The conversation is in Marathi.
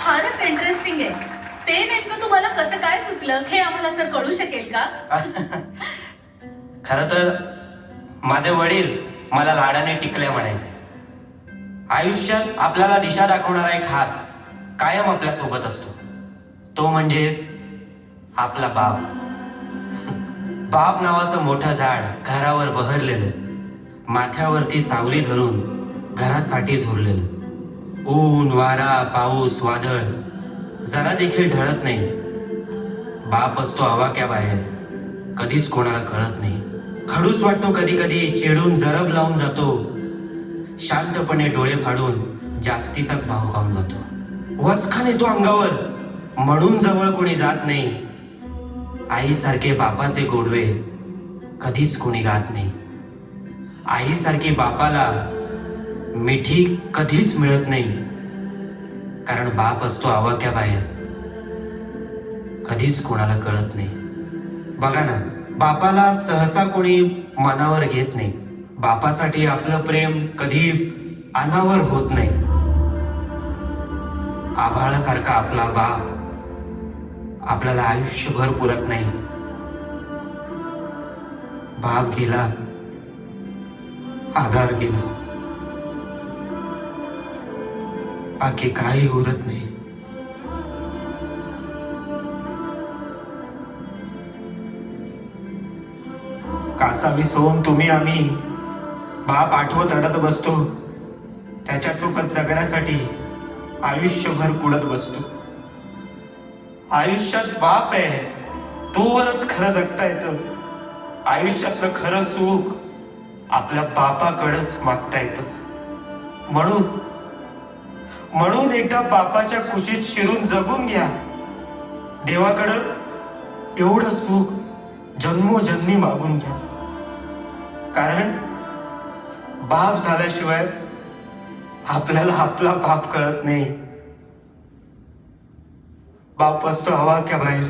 फारच इंटरेस्टिंग आहे. ते नेमकं तुम्हाला कसं काय सुचलं हे आम्हाला सर कळू शकेल का? खरं तर माझे वडील मला लाडाने टिकले म्हणायचे. आयुष्यात आपल्याला दिशा दाखवणारा एक हात कायम आपल्या सोबत असतो, तो म्हणजे आपला बाप. बाप नावाचं मोठं झाड घरावर बहरलेलं, माथ्यावरती सावली धरून घरासाठी झुरलेलं. ऊन वारा पाऊस वादळ जरा देखील ढळत नाही. बाप असतो आवाक्याबाहेर, कधीच कोणाला कळत नाही. खडूस वाटतो कधी कधी, चिडून जरब लावून जातो, शांतपणे डोळे फाडून जास्तीचाच भाव खाऊन जातो. वसखा येतो अंगावर म्हणून जवळ कोणी जात नाही. आईसारखे बापाचे गोडवे कधीच कोणी गात नाही. आईसारखी बापाला मिठी कधीच मिळत नाही, कारण बाप असतो आवाक्याबाहेर, कधीच कोणाला कळत नाही. बघा ना, बापाला सहसा कोणी मनावर घेत नाही. बापासाठी आपलं प्रेम कधी अनावर होत नाही. आभाळासारखा आपला बाप आपल्याला आयुष्यभर पुरत नाही. बाप गेला, आधार गेला, बाकी काही उरत नाही. कासावी सोम तुम्ही आम्ही बाप आठवत रडत बसतो. त्याच्यासोबत जगण्यासाठी आयुष्यभर कुडत बसतो. आयुष्यात बाप आहे तोवरच खरं जगता येतं. आयुष्यातलं खरं सुख आपल्या बापाकडेच मागता येतं. म्हणून एकदा बापाच्या कुशीत शिरून जगून घ्या. देवाकडं एवढं सुख जन्मोजन्मी मागून घ्या, कारण बाप झाल्याशिवाय आपल्याला आपला बाप कळत नाही. बाप असतो आवाक्या बाहेर,